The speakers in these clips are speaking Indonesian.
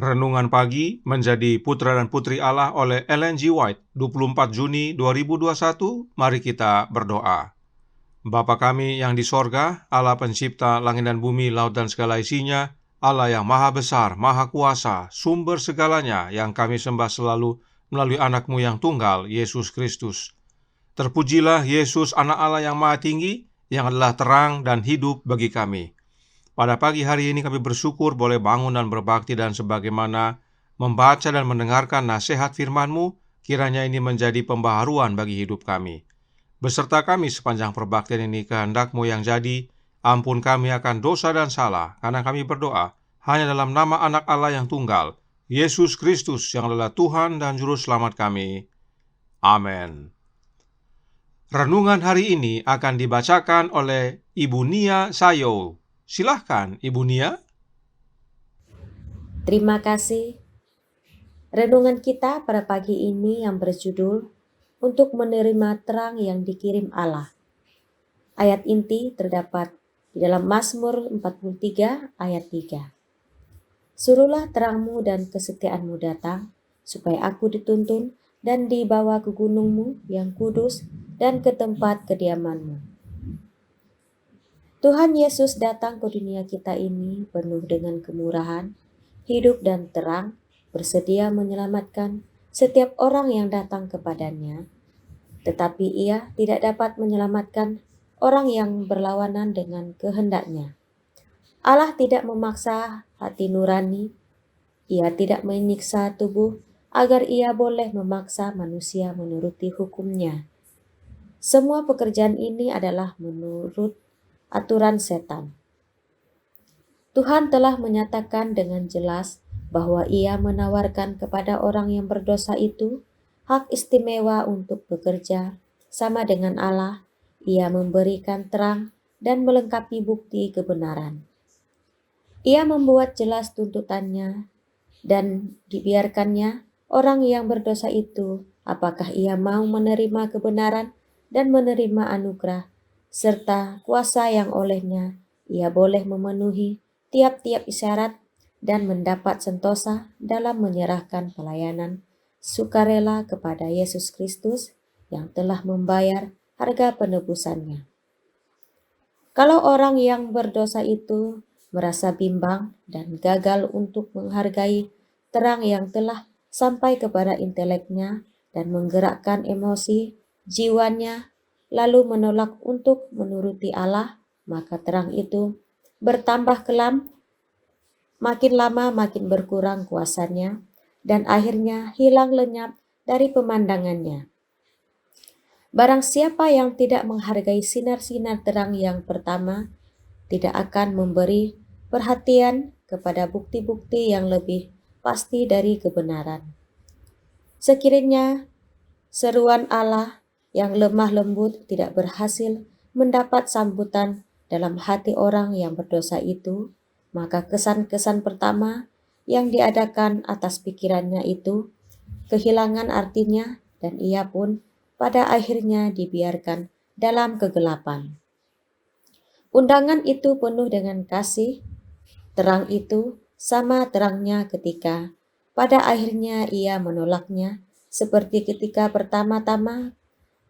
Renungan Pagi menjadi Putra dan Putri Allah oleh Ellen G. White, 24 Juni 2021. Mari kita berdoa. Bapa kami yang di sorga, Allah pencipta langit dan bumi, laut dan segala isinya, Allah yang maha besar, maha kuasa, sumber segalanya yang kami sembah selalu melalui anak-Mu yang tunggal, Yesus Kristus. Terpujilah Yesus, anak Allah yang maha tinggi, yang adalah terang dan hidup bagi kami. Pada pagi hari ini kami bersyukur boleh bangun dan berbakti, dan sebagaimana membaca dan mendengarkan nasihat firman-Mu, kiranya ini menjadi pembaharuan bagi hidup kami. Beserta kami sepanjang perbaktian ini, kehendak-Mu yang jadi. Ampun kami akan dosa dan salah, karena kami berdoa hanya dalam nama anak Allah yang tunggal, Yesus Kristus, yang adalah Tuhan dan Juru Selamat kami. Amin. Renungan hari ini akan dibacakan oleh Ibu Nia Sayo. Silahkan, Ibu Nia. Terima kasih. Renungan kita pada pagi ini yang berjudul Untuk Menerima Terang yang Dikirim Allah. Ayat inti terdapat di dalam Mazmur 43 ayat 3. Suruhlah terangmu dan kesetiaanmu datang, supaya aku dituntun dan dibawa ke gunungmu yang kudus dan ke tempat kediamanmu. Tuhan Yesus datang ke dunia kita ini penuh dengan kemurahan, hidup dan terang, bersedia menyelamatkan setiap orang yang datang kepadanya. Tetapi Ia tidak dapat menyelamatkan orang yang berlawanan dengan kehendaknya. Allah tidak memaksa hati nurani, Ia tidak menyiksa tubuh agar Ia boleh memaksa manusia menuruti hukum-Nya. Semua pekerjaan ini adalah menurut aturan setan. Tuhan telah menyatakan dengan jelas bahwa Ia menawarkan kepada orang yang berdosa itu hak istimewa untuk bekerja sama dengan Allah. Ia memberikan terang dan melengkapi bukti kebenaran. Ia membuat jelas tuntutannya dan dibiarkannya orang yang berdosa itu apakah ia mau menerima kebenaran dan menerima anugerah serta kuasa yang olehnya ia boleh memenuhi tiap-tiap isyarat dan mendapat sentosa dalam menyerahkan pelayanan sukarela kepada Yesus Kristus yang telah membayar harga penebusannya. Kalau orang yang berdosa itu merasa bimbang dan gagal untuk menghargai terang yang telah sampai kepada inteleknya dan menggerakkan emosi jiwanya, lalu menolak untuk menuruti Allah, maka terang itu bertambah kelam, makin lama makin berkurang kuasanya, dan akhirnya hilang lenyap dari pemandangannya. Barang siapa yang tidak menghargai sinar-sinar terang yang pertama, tidak akan memberi perhatian kepada bukti-bukti yang lebih pasti dari kebenaran. Sekiranya seruan Allah yang lemah lembut tidak berhasil mendapat sambutan dalam hati orang yang berdosa itu, maka kesan-kesan pertama yang diadakan atas pikirannya itu kehilangan artinya dan ia pun pada akhirnya dibiarkan dalam kegelapan. Undangan itu penuh dengan kasih, terang itu sama terangnya ketika pada akhirnya ia menolaknya, seperti ketika pertama-tama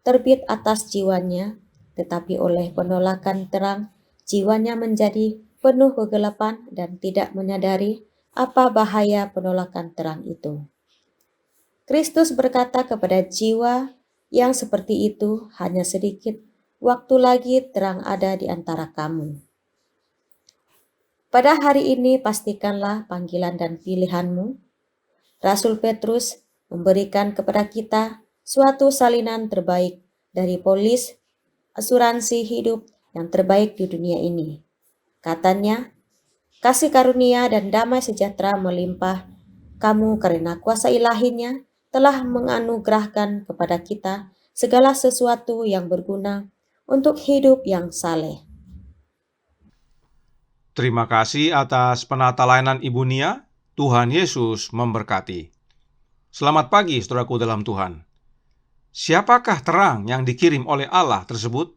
terbit atas jiwanya, tetapi oleh penolakan terang, jiwanya menjadi penuh kegelapan dan tidak menyadari apa bahaya penolakan terang itu. Kristus berkata kepada jiwa yang seperti itu, hanya sedikit waktu lagi terang ada di antara kamu. Pada hari ini pastikanlah panggilan dan pilihanmu. Rasul Petrus memberikan kepada kita suatu salinan terbaik dari polis asuransi hidup yang terbaik di dunia ini. Katanya, kasih karunia dan damai sejahtera melimpah kamu karena kuasa ilahinya telah menganugerahkan kepada kita segala sesuatu yang berguna untuk hidup yang saleh. Terima kasih atas penata layanan Ibu Nia. Tuhan Yesus memberkati. Selamat pagi, saudaraku dalam Tuhan. Siapakah terang yang dikirim oleh Allah tersebut?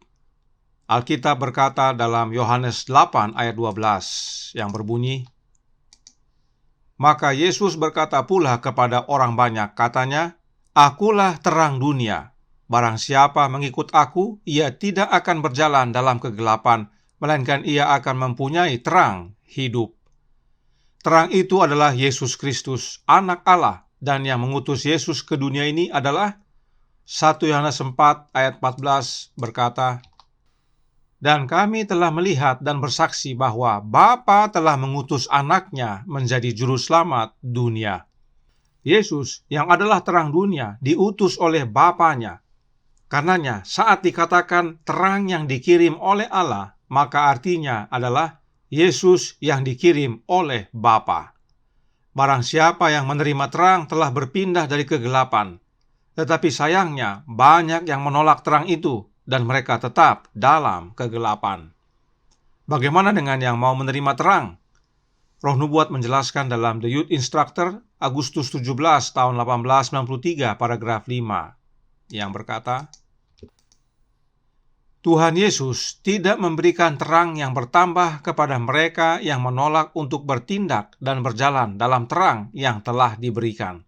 Alkitab berkata dalam Yohanes 8 ayat 12 yang berbunyi, Maka Yesus berkata pula kepada orang banyak, katanya, "Akulah terang dunia. Barang siapa mengikut aku, ia tidak akan berjalan dalam kegelapan, melainkan ia akan mempunyai terang hidup." Terang itu adalah Yesus Kristus, Anak Allah, dan yang mengutus Yesus ke dunia ini adalah 1 Yohanes 4 ayat 14 berkata, "Dan kami telah melihat dan bersaksi bahwa Bapa telah mengutus anaknya menjadi juru selamat dunia." Yesus yang adalah terang dunia diutus oleh Bapanya. Karenanya saat dikatakan terang yang dikirim oleh Allah, maka artinya adalah Yesus yang dikirim oleh Bapa. Barang siapa yang menerima terang telah berpindah dari kegelapan. Tetapi sayangnya banyak yang menolak terang itu dan mereka tetap dalam kegelapan. Bagaimana dengan yang mau menerima terang? Roh Nubuat menjelaskan dalam The Youth Instructor, Agustus 17 tahun 1893, paragraf 5, yang berkata, "Tuhan Yesus tidak memberikan terang yang bertambah kepada mereka yang menolak untuk bertindak dan berjalan dalam terang yang telah diberikan."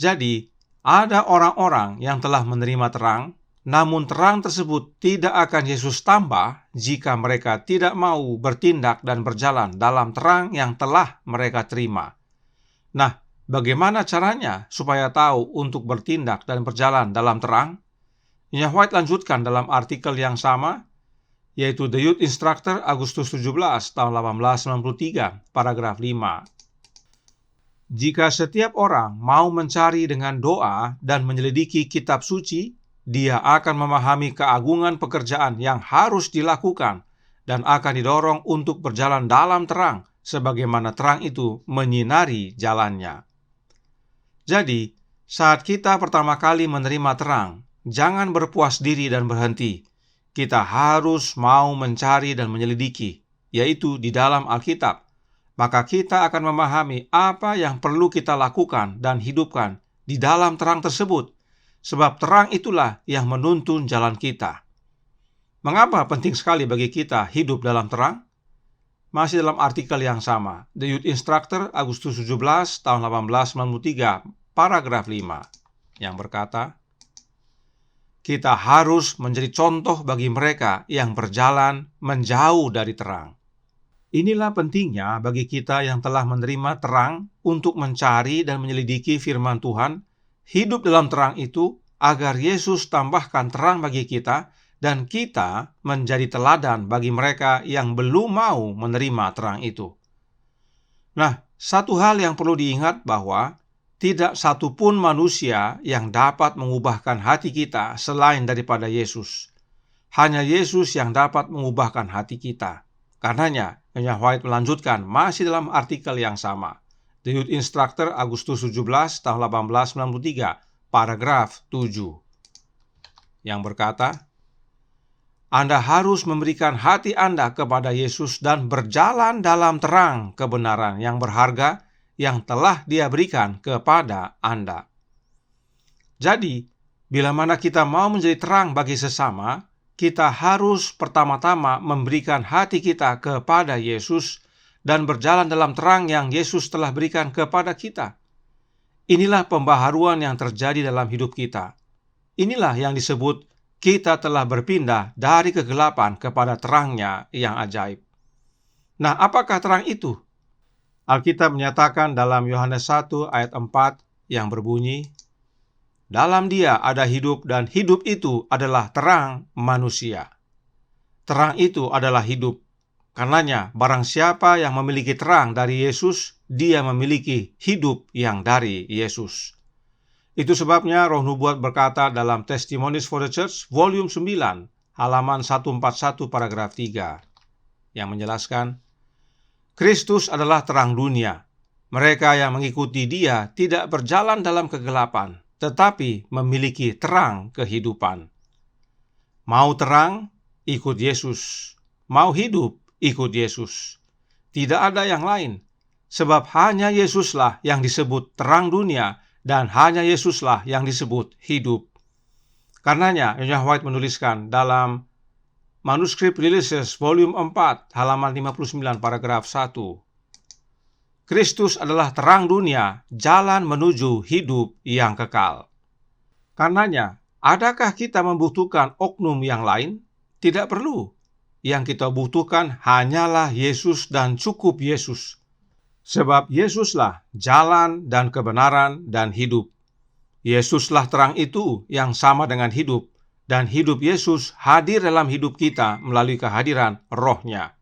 Jadi, ada orang-orang yang telah menerima terang, namun terang tersebut tidak akan Yesus tambah jika mereka tidak mau bertindak dan berjalan dalam terang yang telah mereka terima. Nah, bagaimana caranya supaya tahu untuk bertindak dan berjalan dalam terang? Nyonya White lanjutkan dalam artikel yang sama, yaitu The Youth Instructor, Agustus 17 tahun 1893, paragraf 5. Jika setiap orang mau mencari dengan doa dan menyelidiki kitab suci, dia akan memahami keagungan pekerjaan yang harus dilakukan dan akan didorong untuk berjalan dalam terang, sebagaimana terang itu menyinari jalannya. Jadi, saat kita pertama kali menerima terang, jangan berpuas diri dan berhenti. Kita harus mau mencari dan menyelidiki, yaitu di dalam Alkitab. Maka kita akan memahami apa yang perlu kita lakukan dan hidupkan di dalam terang tersebut, sebab terang itulah yang menuntun jalan kita. Mengapa penting sekali bagi kita hidup dalam terang? Masih dalam artikel yang sama, The Youth Instructor, Agustus 17 tahun 1893, paragraf 5, yang berkata, "Kita harus menjadi contoh bagi mereka yang berjalan menjauh dari terang." Inilah pentingnya bagi kita yang telah menerima terang untuk mencari dan menyelidiki firman Tuhan, hidup dalam terang itu agar Yesus tambahkan terang bagi kita dan kita menjadi teladan bagi mereka yang belum mau menerima terang itu. Nah, satu hal yang perlu diingat bahwa tidak satu pun manusia yang dapat mengubahkan hati kita selain daripada Yesus. Hanya Yesus yang dapat mengubahkan hati kita. Karenanya, Nyonya White melanjutkan masih dalam artikel yang sama, The Youth Instructor, Agustus 17 tahun 1893, paragraf 7, yang berkata, "Anda harus memberikan hati Anda kepada Yesus dan berjalan dalam terang kebenaran yang berharga yang telah Dia berikan kepada Anda." Jadi, bila mana kita mau menjadi terang bagi sesama, kita harus pertama-tama memberikan hati kita kepada Yesus dan berjalan dalam terang yang Yesus telah berikan kepada kita. Inilah pembaharuan yang terjadi dalam hidup kita. Inilah yang disebut kita telah berpindah dari kegelapan kepada terangnya yang ajaib. Nah, apakah terang itu? Alkitab menyatakan dalam Yohanes 1 ayat 4 yang berbunyi, "Dalam Dia ada hidup dan hidup itu adalah terang manusia." Terang itu adalah hidup. Karenanya, barang siapa yang memiliki terang dari Yesus, dia memiliki hidup yang dari Yesus. Itu sebabnya Roh Nubuat berkata dalam Testimonies for the Church, volume 9, halaman 141, paragraf 3, yang menjelaskan, "Kristus adalah terang dunia. Mereka yang mengikuti Dia tidak berjalan dalam kegelapan, tetapi memiliki terang kehidupan." Mau terang, ikut Yesus. Mau hidup, ikut Yesus. Tidak ada yang lain, sebab hanya Yesuslah yang disebut terang dunia dan hanya Yesuslah yang disebut hidup. Karenanya, Nyonya White menuliskan dalam manuskrip Releases volume 4, halaman 59, paragraf 1, Kristus adalah terang dunia, jalan menuju hidup yang kekal. Karenanya, adakah kita membutuhkan oknum yang lain? Tidak perlu. Yang kita butuhkan hanyalah Yesus dan cukup Yesus. Sebab Yesuslah jalan dan kebenaran dan hidup. Yesuslah terang itu yang sama dengan hidup, dan hidup Yesus hadir dalam hidup kita melalui kehadiran Roh-Nya.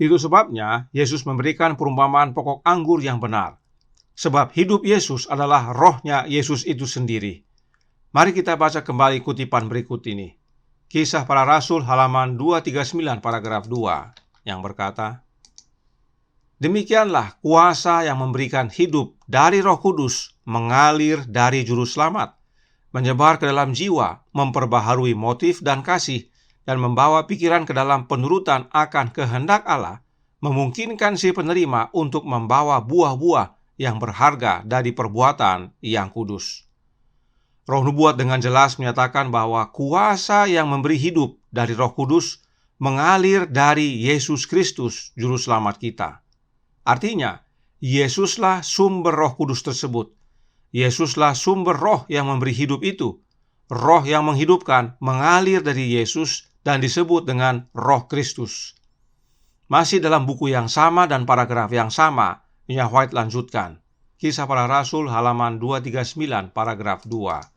Itu sebabnya Yesus memberikan perumpamaan pokok anggur yang benar. Sebab hidup Yesus adalah Roh-Nya Yesus itu sendiri. Mari kita baca kembali kutipan berikut ini. Kisah Para Rasul halaman 239 paragraf 2 yang berkata, "Demikianlah kuasa yang memberikan hidup dari Roh Kudus mengalir dari juru selamat, menyebar ke dalam jiwa, memperbaharui motif dan kasih, dan membawa pikiran ke dalam penurutan akan kehendak Allah, memungkinkan si penerima untuk membawa buah-buah yang berharga dari perbuatan yang kudus." Roh Nubuat dengan jelas menyatakan bahwa kuasa yang memberi hidup dari Roh Kudus mengalir dari Yesus Kristus, Juru Selamat kita. Artinya, Yesuslah sumber Roh Kudus tersebut. Yesuslah sumber roh yang memberi hidup itu. Roh yang menghidupkan mengalir dari Yesus dan disebut dengan Roh Kristus. Masih dalam buku yang sama dan paragraf yang sama, Nyonya White lanjutkan. Kisah Para Rasul halaman 239 paragraf 2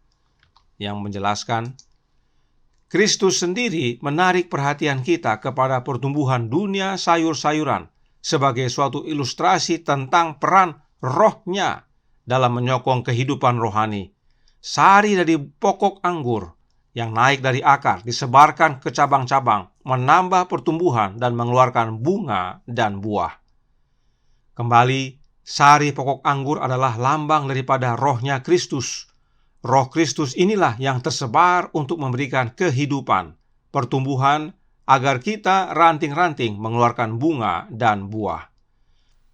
yang menjelaskan, Kristus sendiri menarik perhatian kita kepada pertumbuhan dunia sayur-sayuran sebagai suatu ilustrasi tentang peran Roh-Nya dalam menyokong kehidupan rohani. Sari dari pokok anggur yang naik dari akar disebarkan ke cabang-cabang, menambah pertumbuhan dan mengeluarkan bunga dan buah. Kembali, sari pokok anggur adalah lambang daripada Roh-Nya Kristus. Roh Kristus inilah yang tersebar untuk memberikan kehidupan, pertumbuhan, agar kita ranting-ranting mengeluarkan bunga dan buah.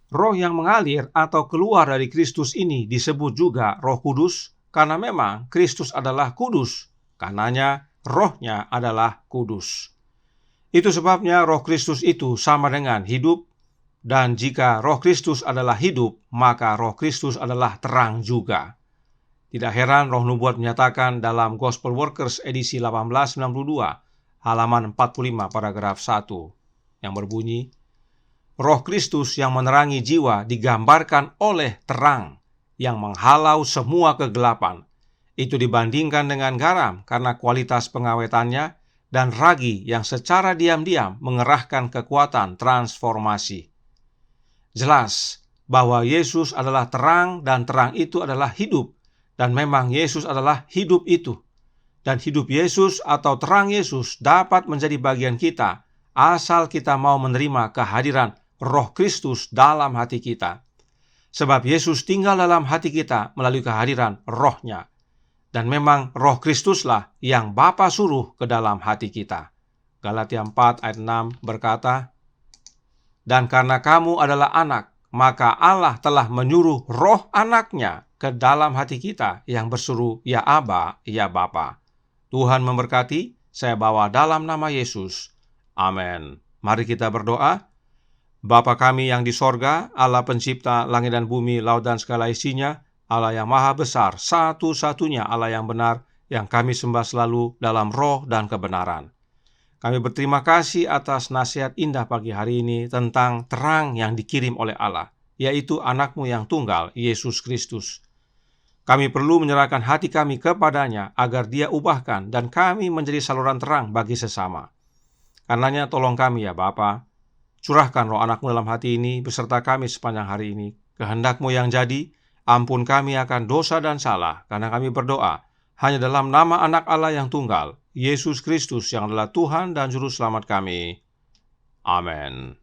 Roh yang mengalir atau keluar dari Kristus ini disebut juga Roh Kudus, karena memang Kristus adalah kudus, karenanya Roh-Nya adalah kudus. Itu sebabnya Roh Kristus itu sama dengan hidup, dan jika Roh Kristus adalah hidup, maka Roh Kristus adalah terang juga. Tidak heran Roh Nubuat menyatakan dalam Gospel Workers edisi 1892, halaman 45 paragraf 1, yang berbunyi, Roh Kristus yang menerangi jiwa digambarkan oleh terang yang menghalau semua kegelapan. Itu dibandingkan dengan garam karena kualitas pengawetannya, dan ragi yang secara diam-diam mengerahkan kekuatan transformasi. Jelas bahwa Yesus adalah terang dan terang itu adalah hidup, dan memang Yesus adalah hidup itu. Dan hidup Yesus atau terang Yesus dapat menjadi bagian kita asal kita mau menerima kehadiran Roh Kristus dalam hati kita. Sebab Yesus tinggal dalam hati kita melalui kehadiran Roh-Nya. Dan memang Roh Kristuslah yang Bapa suruh ke dalam hati kita. Galatia 4 ayat 6 berkata, "Dan karena kamu adalah anak, maka Allah telah menyuruh roh anaknya ke dalam hati kita yang berseru, ya Aba, ya Bapa." Tuhan memberkati, saya bawa dalam nama Yesus. Amin. Mari kita berdoa. Bapa kami yang di sorga, Allah pencipta langit dan bumi, laut dan segala isinya, Allah yang maha besar, satu-satunya Allah yang benar, yang kami sembah selalu dalam roh dan kebenaran. Kami berterima kasih atas nasihat indah pagi hari ini tentang terang yang dikirim oleh Allah, yaitu anak-Mu yang tunggal, Yesus Kristus. Kami perlu menyerahkan hati kami kepadanya agar Dia ubahkan dan kami menjadi saluran terang bagi sesama. Karenanya tolong kami ya Bapa, curahkan roh anak-Mu dalam hati ini beserta kami sepanjang hari ini. Kehendak-Mu yang jadi, ampun kami akan dosa dan salah, karena kami berdoa hanya dalam nama anak Allah yang tunggal, Yesus Kristus yang adalah Tuhan dan Juru Selamat kami. Amin.